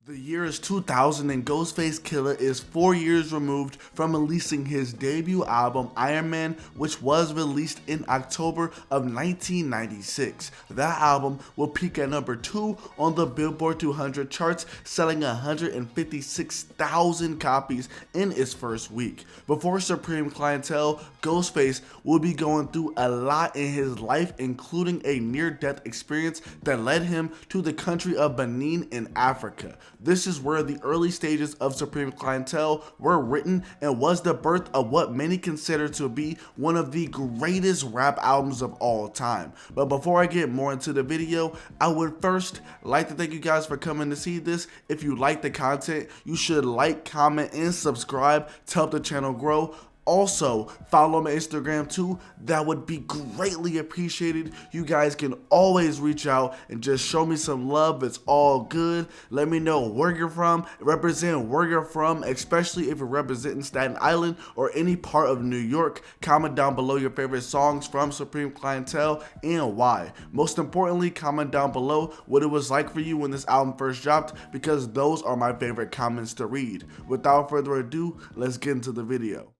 The year is 2000 and Ghostface Killah is 4 years removed from releasing his debut album Ironman, which was released in October of 1996. That album will peak at number 2 on the Billboard 200 charts, selling 156,000 copies in its first week. Before Supreme Clientele, Ghostface will be going through a lot in his life, including a near-death experience that led him to the country of Benin in Africa. This is where the early stages of Supreme Clientele were written and was the birth of what many consider to be one of the greatest rap albums of all time. But before I get more into the video, I would first like to thank you guys for coming to see this. If you like the content, you should like, comment, and subscribe to help the channel grow. Also, follow my Instagram too. That would be greatly appreciated. You guys can always reach out and just show me some love. It's all good. Let me know where you're from. Represent where you're from, especially if you're representing Staten Island or any part of New York. Comment down below your favorite songs from Supreme Clientele and why. Most importantly, comment down below what it was like for you when this album first dropped, because those are my favorite comments to read. Without further ado, let's get into the video.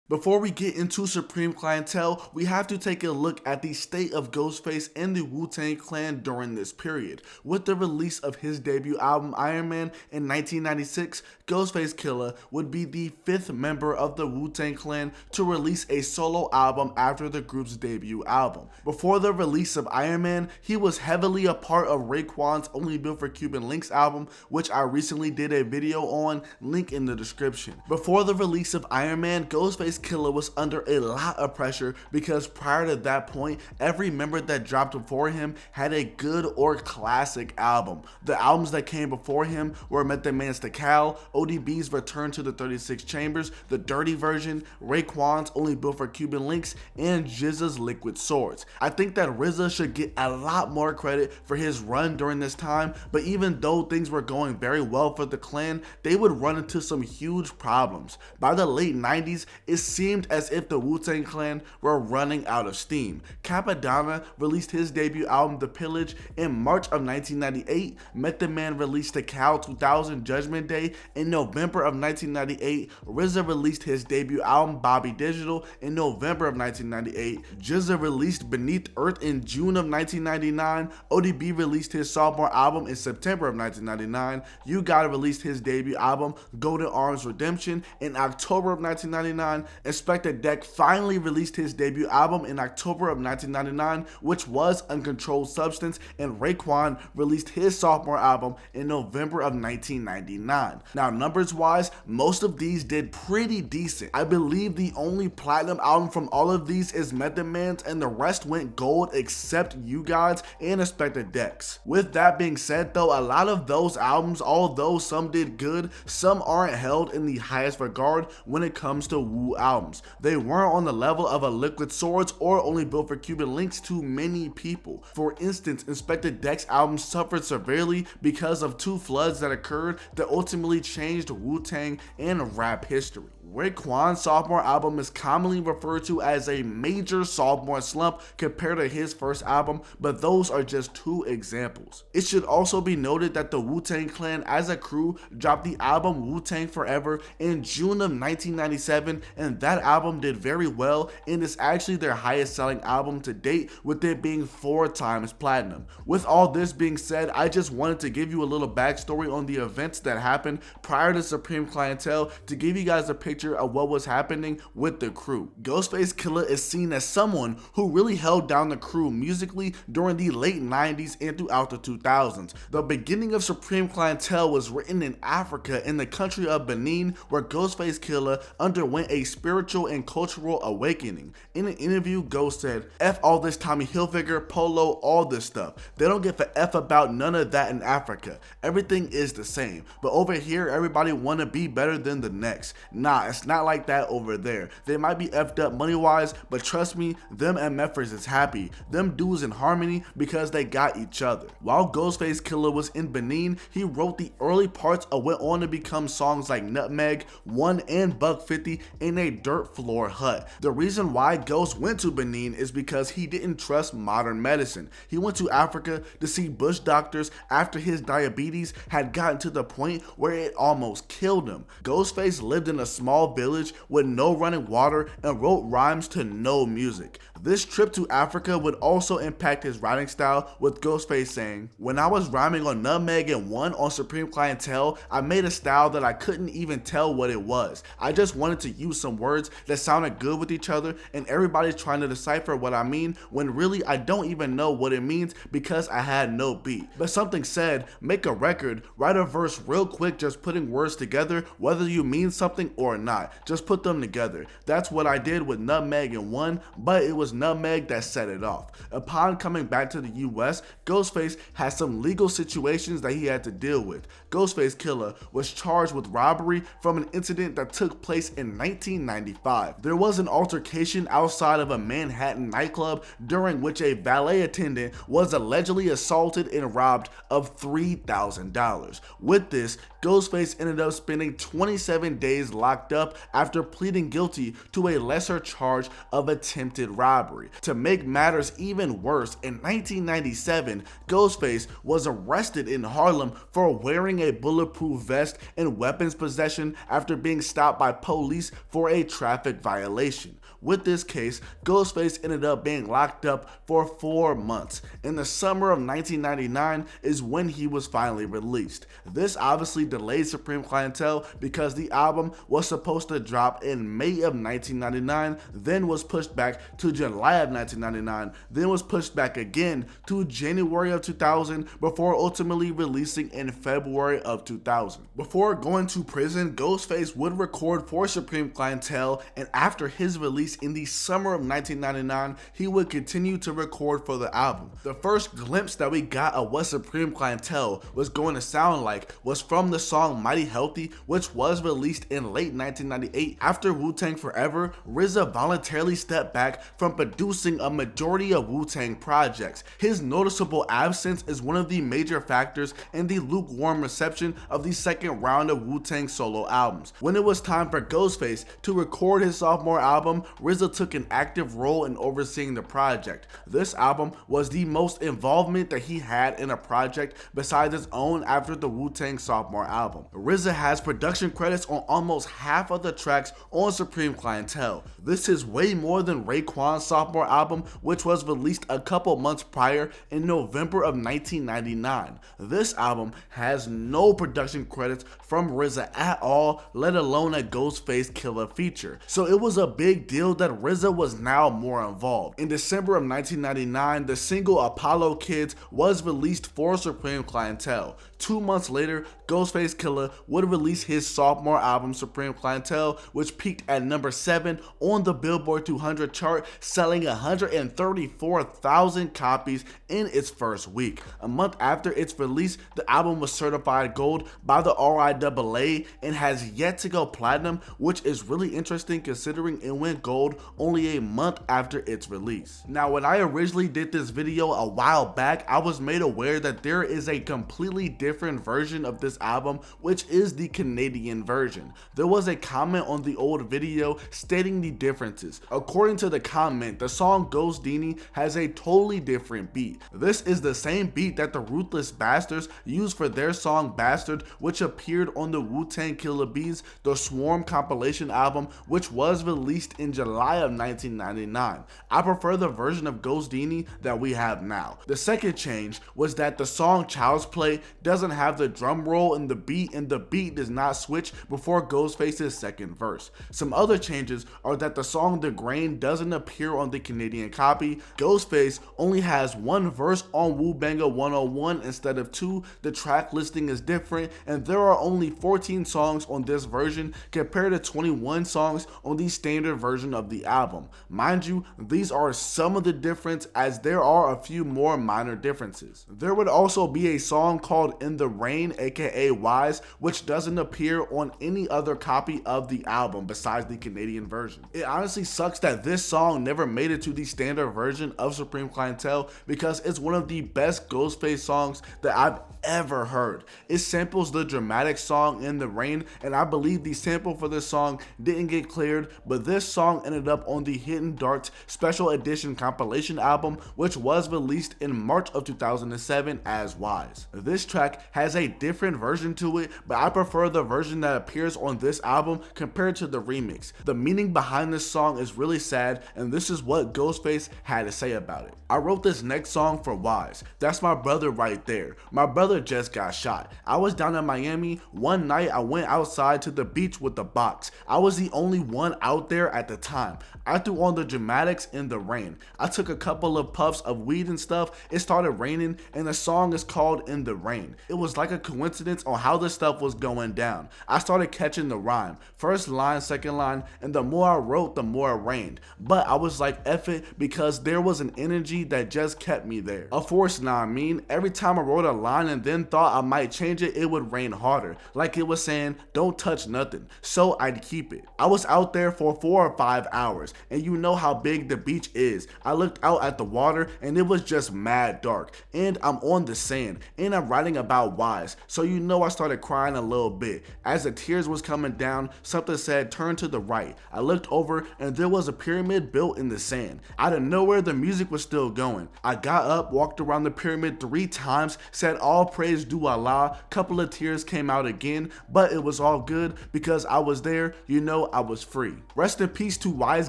Before we get into Supreme Clientele, we have to take a look at the state of Ghostface and the Wu-Tang Clan during this period. With the release of his debut album Ironman in 1996, Ghostface Killah would be the 5th member of the Wu-Tang Clan to release a solo album after the group's debut album. Before the release of Ironman, he was heavily a part of Raekwon's Only Built for Cuban Links album, which I recently did a video on, link in the description. Before the release of Ironman, Ghostface Killah was under a lot of pressure because prior to that point, every member that dropped before him had a good or classic album. The albums that came before him were Method Man's Clout, ODB's Return to the 36 Chambers, the Dirty Version, Raekwon's Only Built for Cuban Links, and GZA's Liquid Swords. I think that RZA should get a lot more credit for his run during this time, but even though things were going very well for the clan, they would run into some huge problems. By the late 90s, it seemed as if the Wu-Tang Clan were running out of steam. Capadonna released his debut album The Pillage in March of 1998. Method Man released the Cal 2000 Judgment Day in November of 1998. RZA released his debut album Bobby Digital in November of 1998. GZA released Beneath Earth in June of 1999. ODB released his sophomore album in September of 1999. You Gotta released his debut album Golden Arms Redemption in October of 1999. Inspector Deck finally released his debut album in October of 1999, which was Uncontrolled Substance, and Raekwon released his sophomore album in November of 1999. Now, numbers wise, most of these did pretty decent. I believe the only platinum album from all of these is Method Man's, and the rest went gold except You Gods and Inspector Deck's. With that being said though, a lot of those albums, although some did good, some aren't held in the highest regard when it comes to Wu albums. They weren't on the level of a Liquid Swords or Only Built for Cuban Links to many people. For instance, Inspector Deck's album suffered severely because of 2 floods that occurred that ultimately changed Wu-Tang and rap history. Raekwon's sophomore album is commonly referred to as a major sophomore slump compared to his first album, but those are just 2 examples. It should also be noted that the Wu-Tang Clan as a crew dropped the album Wu-Tang Forever in June of 1997, and that album did very well and is actually their highest selling album to date, with it being 4 times platinum. With all this being said, I just wanted to give you a little backstory on the events that happened prior to Supreme Clientele to give you guys a picture of what was happening with the crew. Ghostface Killah is seen as someone who really held down the crew musically during the late 90s and throughout the 2000s. The beginning of Supreme Clientele was written in Africa in the country of Benin, where Ghostface Killah underwent a spiritual and cultural awakening. In an interview, Ghost said, "F all this Tommy Hilfiger, polo, all this stuff. They don't give a F about none of that in Africa. Everything is the same. But over here, everybody wanna be better than the next. Nah, It's not like that over there. They might be effed up money wise, but trust me, them and Memphis is happy. Them dudes in harmony because they got each other. While Ghostface Killah was in Benin, he wrote the early parts of what went on to become songs like Nutmeg, One and Buck 50 in a dirt floor hut. The reason why Ghost went to Benin is because he didn't trust modern medicine. He went to Africa to see bush doctors after his diabetes had gotten to the point where it almost killed him. Ghostface lived in a small village with no running water and wrote rhymes to no music. This trip to Africa would also impact his writing style, with Ghostface saying, "When I was rhyming on Nutmeg and One on Supreme Clientele, I made a style that I couldn't even tell what it was. I just wanted to use some words that sounded good with each other, and everybody's trying to decipher what I mean when really I don't even know what it means because I had no beat. But something said, make a record, write a verse real quick, just putting words together, whether you mean something or not. Just put them together. That's what I did with Nutmeg and One, but it was Nutmeg that set it off." Upon coming back to the US, Ghostface had some legal situations that he had to deal with. Ghostface Killah was charged with robbery from an incident that took place in 1995. There was an altercation outside of a Manhattan nightclub during which a valet attendant was allegedly assaulted and robbed of $3,000. With this, Ghostface ended up spending 27 days locked up after pleading guilty to a lesser charge of attempted robbery. To make matters even worse, in 1997, Ghostface was arrested in Harlem for wearing a bulletproof vest and weapons possession after being stopped by police for a traffic violation. With this case, Ghostface ended up being locked up for 4 months. In the summer of 1999 is when he was finally released. This obviously delayed Supreme Clientele because the album was supposed to drop in May of 1999, then was pushed back to July of 1999, then was pushed back again to January of 2000 before ultimately releasing in February of 2000. Before going to prison, Ghostface would record for Supreme Clientele, and after his release in the summer of 1999, he would continue to record for the album. The first glimpse that we got of what Supreme Clientele was going to sound like was from the song Mighty Healthy, which was released in late 1998. After Wu-Tang Forever, RZA voluntarily stepped back from producing a majority of Wu-Tang projects. His noticeable absence is one of the major factors in the lukewarm reception of the second round of Wu-Tang solo albums. When it was time for Ghostface to record his sophomore album, RZA took an active role in overseeing the project. This album was the most involvement that he had in a project besides his own after the Wu-Tang sophomore album. RZA has production credits on almost half of the tracks on Supreme Clientele. This is way more than Raekwon's sophomore album, which was released a couple months prior in November of 1999. This album has no production credits from RZA at all, let alone a Ghostface Killah feature. So it was a big deal that RZA was now more involved. In December of 1999, the single Apollo Kids was released for Supreme Clientele. 2 months later, Ghostface Killah would release his sophomore album Supreme Clientele, which peaked at number 7 on the Billboard 200 chart, selling 134,000 copies in its first week. A month after its release, the album was certified gold by the RIAA and has yet to go platinum, which is really interesting considering it went gold only a month after its release. Now, when I originally did this video a while back, I was made aware that there is a completely different version of this album, which is the Canadian version. There was a comment on the old video stating the differences. According to the comment, the song Ghost Dini has a totally different beat. This is the same beat that the Ruthless Bastards used for their song Bastard, which appeared on the Wu-Tang Killer Bees The Swarm compilation album, which was released in July of 1999. I prefer the version of Ghost Dini that we have now. The second change was that the song Child's Play doesn't have the drum roll in the beat, and the beat does not switch before Ghostface's second verse. Some other changes are that the song The Grain doesn't appear on the Canadian copy. Ghostface only has one verse on Wu Banga 101 instead of 2. The track listing is different, and there are only 14 songs on this version compared to 21 songs on the standard version version of the album. Mind you, these are some of the difference as there are a few more minor differences. There would also be a song called In the Rain, aka Wise, which doesn't appear on any other copy of the album besides the Canadian version. It honestly sucks that this song never made it to the standard version of Supreme Clientele because it's one of the best Ghostface songs that I've ever heard. It samples the dramatic song In the Rain, and I believe the sample for this song didn't get cleared, but this song ended up on the Hidden Darts Special Edition compilation album, which was released in March of 2007 as Wise. This track has a different version to it, but I prefer the version that appears on this album compared to the remix. The meaning behind this song is really sad, and this is what Ghostface had to say about it. I wrote this next song for Wise. That's my brother right there. My brother just got shot. I was down in Miami. One night I went outside to the beach with the box. I was the only one out there at the time. I threw on the dramatics In the Rain. I took a couple of puffs of weed and stuff. It started raining and the song is called In the Rain. It was like a coincidence on how this stuff was going down. I started catching the rhyme. First line, second line, and the more I wrote, the more it rained. But I was like, F it, because there was an energy that just kept me there. A force, nah, I mean, every time I wrote a line and then thought I might change it, it would rain harder. Like it was saying, don't touch nothing. So I'd keep it. I was out there for 4 or 5 hours, and you know how big the beach is. I looked out at the water and it was just mad dark. And I'm on the sand, and I'm writing about Wise. So you know I started crying a little bit. As the tears was coming down, something said turn to the right. I looked over and there was a pyramid built in the sand. Out of nowhere, the music was still going. I got up, walked around the pyramid 3 times, said all praise due Allah. Couple of tears came out again, but it was all good because I was there, you know, I was free. Rest in peace to Wise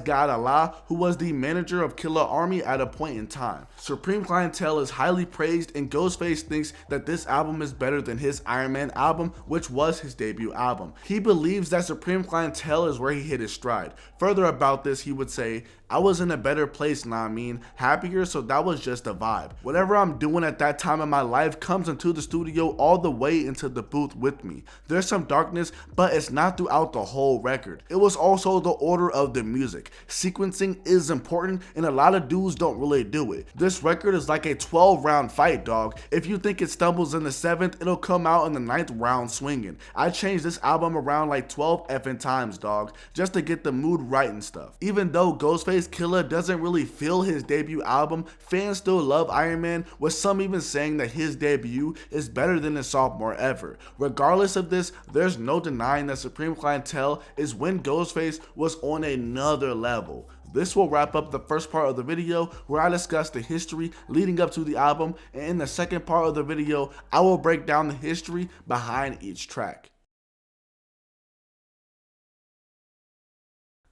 God Allah, who was the manager of Killah Army at a point in time. Supreme Clientele is highly praised, and Ghostface thinks that this album is better than his Ironman album, which was his debut album. He believes that Supreme Clientele is where he hit his stride. Further about this, he would say, I was in a better place, nah, I mean, happier, so that was just a vibe. Whatever I'm doing at that time in my life comes into the studio all the way into the booth with me. There's some darkness, but it's not throughout the whole record. It was also the order of the music. Sequencing is important, and a lot of dudes don't really do it. This record is like a 12-round fight, dog. If you think it stumbles in the 7th, it'll come out in the 9th round swinging. I changed this album around like 12 effing times, dog, just to get the mood right and stuff. Even though Ghostface Killah doesn't really feel his debut album, fans still love Ironman, with some even saying that his debut is better than his sophomore ever. Regardless of this, there's no denying that Supreme Clientele is when Ghostface was on another level. This will wrap up the first part of the video where I discuss the history leading up to the album, and in the second part of the video, I will break down the history behind each track.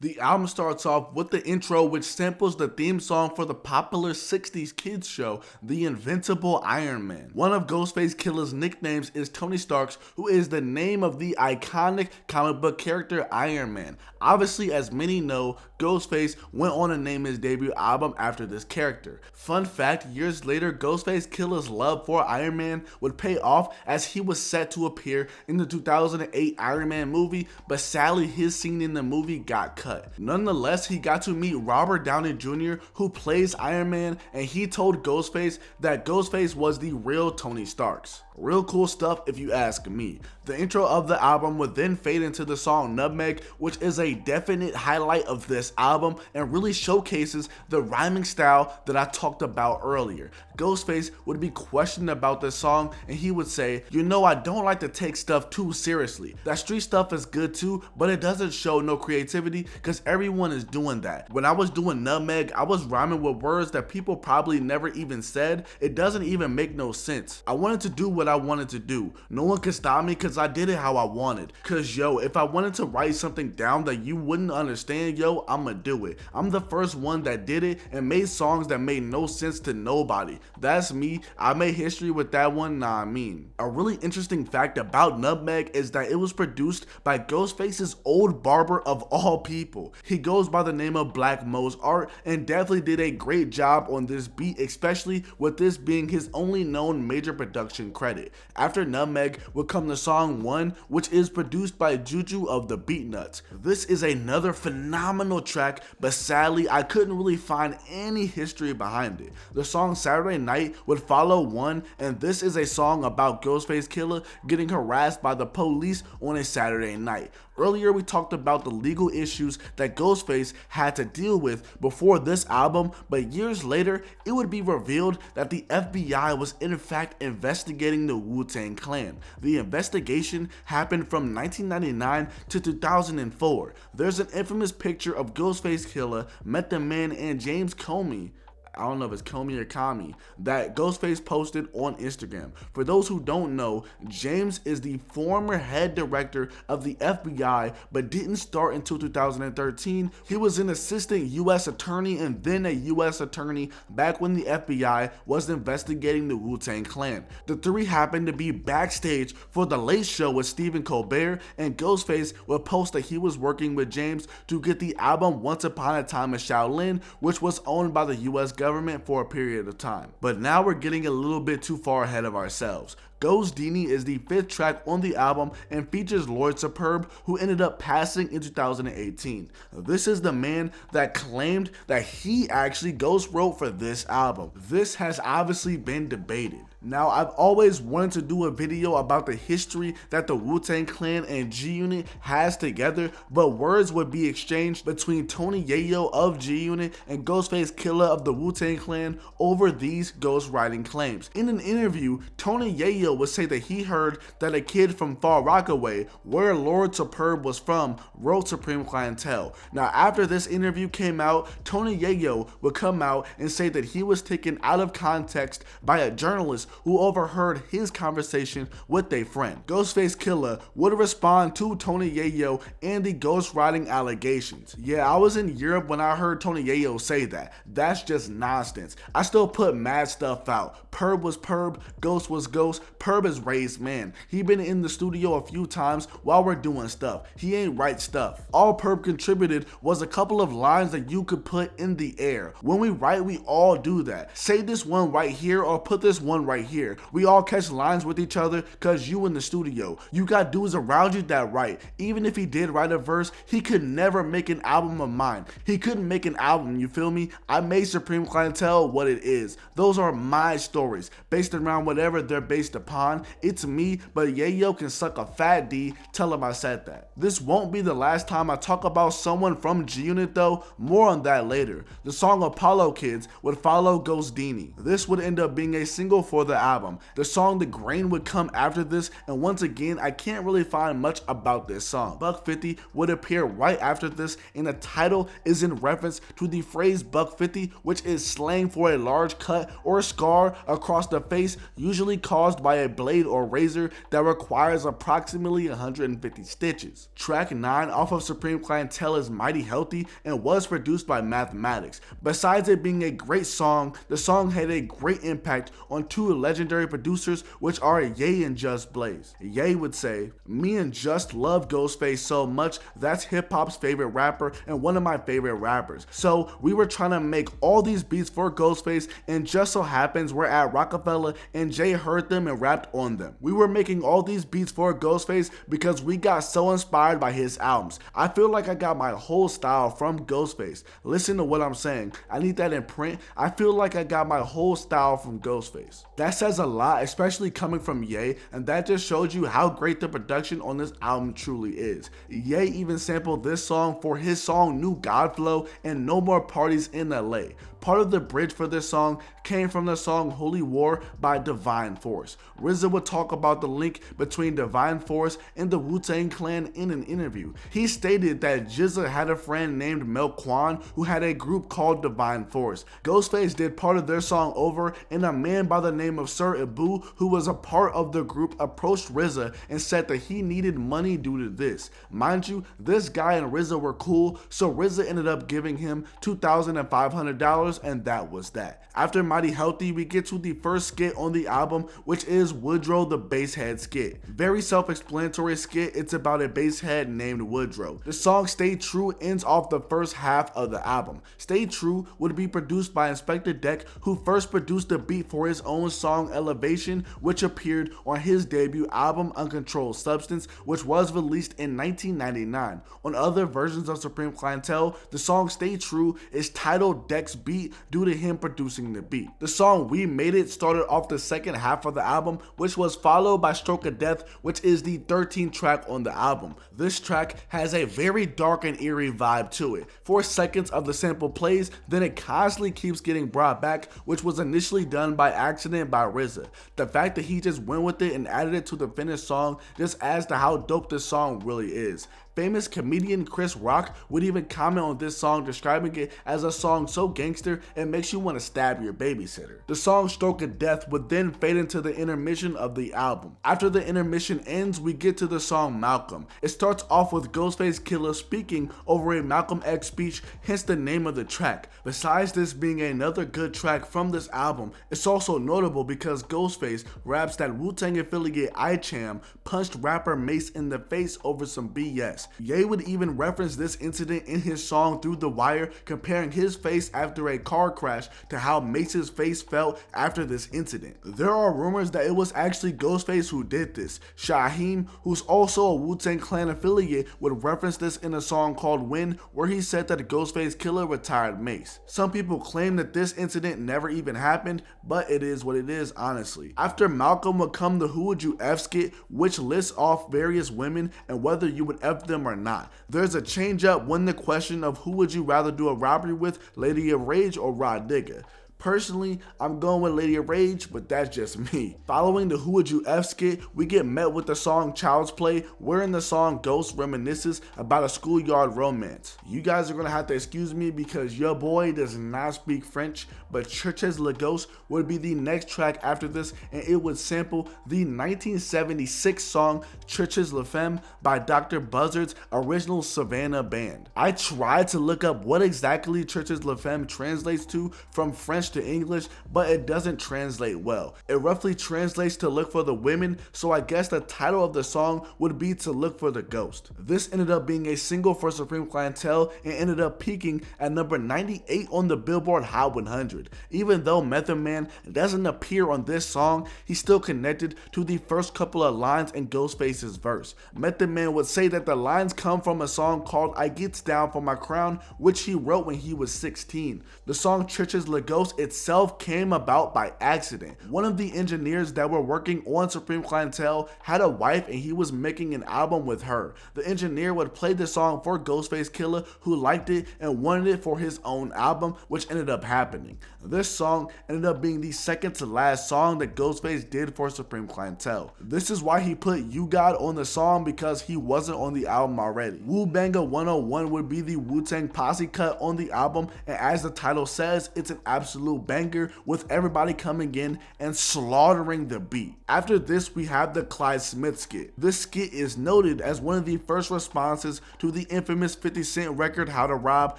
The album starts off with the intro, which samples the theme song for the popular 60s kids show, The Invincible Iron Man. One of Ghostface Killah's nicknames is Tony Stark's, who is the name of the iconic comic book character Iron Man. Obviously, as many know, Ghostface went on to name his debut album after this character. Fun fact, years later, Ghostface Killah's love for Iron Man would pay off as he was set to appear in the 2008 Iron Man movie, but sadly his scene in the movie got cut. Nonetheless, he got to meet Robert Downey Jr., who plays Iron Man, and he told Ghostface that Ghostface was the real Tony Stark's. Real cool stuff if you ask me. The intro of the album would then fade into the song Nutmeg, which is a definite highlight of this album and really showcases the rhyming style that I talked about earlier. Ghostface would be questioned about this song and he would say, you know, I don't like to take stuff too seriously. That street stuff is good too, but it doesn't show no creativity because everyone is doing that. When I was doing Nutmeg, I was rhyming with words that people probably never even said. It doesn't even make no sense. I wanted to do what I wanted to do. No one could stop me because I did it how I wanted. Cause yo, if I wanted to write something down that you wouldn't understand, yo, I'ma do it. I'm the first one that did it and made songs that made no sense to nobody. That's me. I made history with that one, nah, I mean. A really interesting fact about Nutmeg is that it was produced by Ghostface's old barber of all people. people. He goes by the name of Black Mo's Art and definitely did a great job on this beat, especially with this being his only known major production credit. After Nutmeg would come the song One, which is produced by Juju of the Beatnuts. This is another phenomenal track, but sadly I couldn't really find any history behind it. The song Saturday Night would follow One, and this is a song about Ghostface Killah getting harassed by the police on a Saturday night. Earlier we talked about the legal issues that Ghostface had to deal with before this album, but years later it would be revealed that the FBI was in fact investigating the Wu-Tang Clan. The investigation happened from 1999 to 2004. There's an infamous picture of Ghostface Killah, Method Man, and James Comey, I don't know if it's Comey or Kami, that Ghostface posted on Instagram. For those who don't know, James is the former head director of the FBI, but didn't start until 2013. He was an assistant U.S. attorney and then a U.S. attorney back when the FBI was investigating the Wu-Tang Clan. The three happened to be backstage for The Late Show with Stephen Colbert, and Ghostface would post that he was working with James to get the album Once Upon a Time in Shaolin, which was owned by the U.S. government for a period of time. But now we're getting a little bit too far ahead of ourselves. Ghostdini is the 5th track on the album and features Lord Superb, who ended up passing in 2018. This is the man that claimed that he actually ghost wrote for this album. This has obviously been debated. Now, I've always wanted to do a video about the history that the Wu-Tang Clan and G-Unit has together, but words would be exchanged between Tony Yayo of G-Unit and Ghostface Killah of the Wu-Tang Clan over these ghostwriting claims. In an interview, Tony Yayo would say that he heard that a kid from Far Rockaway, where Lord Superb was from, wrote Supreme Clientele. Now, after this interview came out, Tony Yayo would come out and say that he was taken out of context by a journalist who overheard his conversation with a friend. Ghostface Killah would respond to Tony Yayo and the ghostwriting allegations. Yeah, I was in Europe when I heard Tony Yayo say that. That's just nonsense. I still put mad stuff out. Perb was Perb, Ghost was Ghost. Perb is raised man. He been in the studio a few times while we're doing stuff. He ain't write stuff. All Perb contributed was a couple of lines that you could put in the air. When we write, we all do that. Say this one right here or put this one right here. We all catch lines with each other cause you in the studio. You got dudes around you that write. Even if he did write a verse, he could never make an album of mine. He couldn't make an album, you feel me? I made Supreme Clientele what it is. Those are my stories, based around whatever they're based upon. It's me, but Yayo can suck a fat D, tell him I said that. This won't be the last time I talk about someone from G-Unit though, more on that later. The song Apollo Kids would follow Ghostdini. This would end up being a single for the album. The song The Grain would come after this, and once again I can't really find much about this song. Buck 50 would appear right after this, and the title is in reference to the phrase Buck 50, which is slang for a large cut or scar across the face, usually caused by a blade or razor that requires approximately 150 stitches. Track 9 off of Supreme Clientele is Mighty Healthy and was produced by Mathematics. Besides it being a great song, the song had a great impact on two legendary producers, which are Ye and Just Blaze. Ye would say, "Me and Just love Ghostface so much, that's hip hop's favorite rapper and one of my favorite rappers. So we were trying to make all these beats for Ghostface, and just so happens we're at Rockefeller and Jay heard them and rapped on them. We were making all these beats for Ghostface because we got so inspired by his albums. I feel like I got my whole style from Ghostface. Listen to what I'm saying. I need that in print. I feel like I got my whole style from Ghostface." That says a lot, especially coming from Ye, and that just shows you how great the production on this album truly is. Ye even sampled this song for his song New Godflow and No More Parties in LA. Part of the bridge for this song came from the song Holy War by Divine Force. RZA would talk about the link between Divine Force and the Wu-Tang Clan in an interview. He stated that GZA had a friend named Raekwon who had a group called Divine Force. Ghostface did part of their song over, and a man by the name of Sir Ibu, who was a part of the group, approached RZA and said that he needed money due to this. Mind you, this guy and RZA were cool, so RZA ended up giving him $2,500 $100, and that was that. After Mighty Healthy, we get to the first skit on the album, which is Woodrow the Basshead skit. Very self-explanatory skit. It's about a basshead named Woodrow. The song Stay True ends off the first half of the album. Stay True would be produced by Inspector Deck, who first produced the beat for his own song Elevation, which appeared on his debut album Uncontrolled Substance, which was released in 1999. On other versions of Supreme Clientele, the song Stay True is titled Deck's beat due to him producing the beat. The song We Made It started off the second half of the album, which was followed by Stroke of Death, which is the 13th track on the album. This track has a very dark and eerie vibe to it. 4 seconds of the sample plays, then it constantly keeps getting brought back, which was initially done by accident by RZA. The fact that he just went with it and added it to the finished song just adds to how dope this song really is. Famous comedian Chris Rock would even comment on this song, describing it as a song so gangster it makes you want to stab your babysitter. The song Stroke of Death would then fade into the intermission of the album. After the intermission ends, we get to the song Malcolm. It starts off with Ghostface Killah speaking over a Malcolm X speech, hence the name of the track. Besides this being another good track from this album, it's also notable because Ghostface raps that Wu-Tang affiliate iCham punched rapper Mace in the face over some BS. Ye would even reference this incident in his song Through the Wire, comparing his face after a car crash to how Mace's face felt after this incident. There are rumors that it was actually Ghostface who did this. Shaheem, who's also a Wu-Tang Clan affiliate, would reference this in a song called Win, where he said that Ghostface Killah retired Mace. Some people claim that this incident never even happened, but it is what it is, honestly. After Malcolm would come the Who Would You F skit, which lists off various women and whether you would F them or not. There's a change up when the question of who would you rather do a robbery with, Lady of Rage or Rod Digger. Personally, I'm going with Lady of Rage, but that's just me. Following the Who Would You F skit, we get met with the song Child's Play, wherein the song Ghost reminisces about a schoolyard romance. You guys are gonna have to excuse me because your boy does not speak French, but Churches Le Ghost would be the next track after this, and it would sample the 1976 song Churches La Femme by Dr. Buzzard's original Savannah band. I tried to look up what exactly Churches La Femme translates to from French to English, but it doesn't translate well. It roughly translates to look for the women, so I guess the title of the song would be To Look for the Ghost. This ended up being a single for Supreme Clientele and ended up peaking at number 98 on the Billboard Hot 100. Even though Method Man doesn't appear on this song, he's still connected to the first couple of lines in Ghostface's verse. Method Man would say that the lines come from a song called I Gets Down for My Crown, which he wrote when he was 16. The song Churches Le Ghost itself came about by accident. One of the engineers that were working on Supreme Clientele had a wife and he was making an album with her. The engineer would play the song for Ghostface Killah, who liked it and wanted it for his own album, which ended up happening. This song ended up being the second to last song that Ghostface did for Supreme Clientele. This is why he put You God on the song, because he wasn't on the album already. Wu Banga 101 would be the Wu-Tang Posse cut on the album, and as the title says, it's an absolute banger with everybody coming in and slaughtering the beat. After this, we have the Clyde Smith skit. This skit is noted as one of the first responses to the infamous 50 Cent record How to Rob,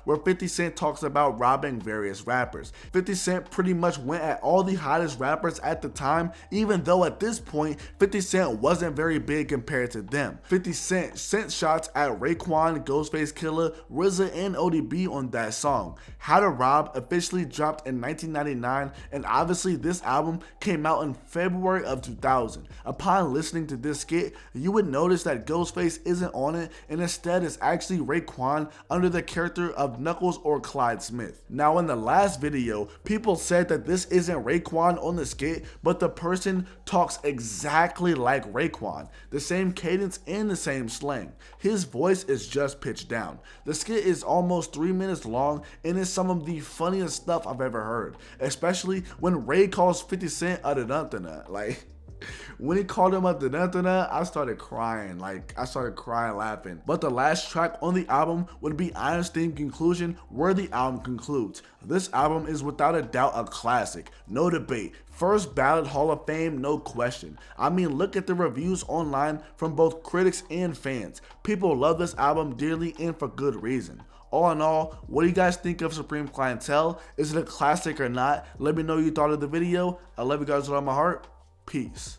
where 50 Cent talks about robbing various rappers. 50 Cent pretty much went at all the hottest rappers at the time, even though at this point 50 Cent wasn't very big compared to them. 50 Cent sent shots at Raekwon, Ghostface Killah, RZA, and ODB on that song. How to Rob officially dropped in 1999, and obviously this album came out in February of 2000. Upon listening to this skit, you would notice that Ghostface isn't on it, and instead it's actually Raekwon under the character of Knuckles or Clyde Smith. Now in the last video, people said that this isn't Raekwon on the skit, but the person talks exactly like Raekwon, the same cadence and the same slang. His voice is just pitched down. The skit is almost 3 minutes long and is some of the funniest stuff I've ever heard, especially when Ray calls 50 Cent a da-dun-dun-dun. Like, when he called him a da-dun-dun-dun, I started crying laughing. But the last track on the album would be Iron's theme Conclusion, where the album concludes. This album is without a doubt a classic, no debate. First ballot Hall of Fame, no question. I mean, look at the reviews online from both critics and fans. People love this album dearly and for good reason. All in all, what do you guys think of Supreme Clientele? Is it a classic or not? Let me know your thought of the video. I love you guys with all my heart. Peace.